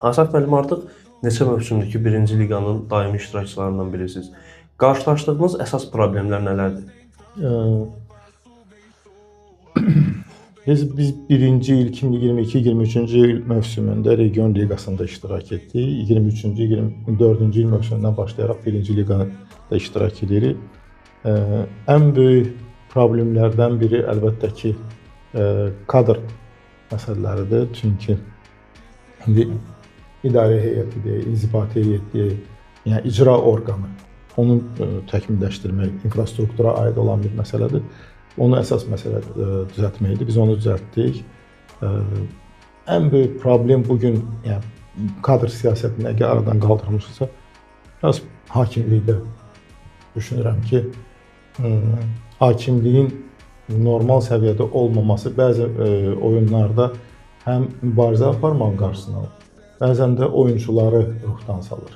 Asaf müəllim, artıq neçə mövsümdür ki, birinci liqanın daimi iştirakçılarından birisiniz. Qarşılaşdığınız əsas problemlər nələrdir? Ee, biz birinci il 2022-23-cü il mövsümündə Region Liqasında iştirak etdik. 23-cü, 24-cü il mövsümündən başlayaraq birinci liqada iştirak edirik. Ən böyük problemlərdən biri əlbəttə ki, kadr məsələləridir. Çünki indi idarə heyətidir, inzibati heyətdir, yəni icra orqanı. Onu təkmilləşdirmək infrastruktura aid olan bir məsələdir. Onu əsas məsələ düzəltməkdir. Biz onu düzəltdik. Ən böyük problem bugün, yəni kadr siyasətini əgər aradan qaldırmışsa, biraz hakimlikdə düşünürəm ki, hakimliyin normal səviyyədə olmaması bəzi oyunlarda həm mübarizə aparmağın qarşısını alır, bəzən də oyunçuları ruhdan salır.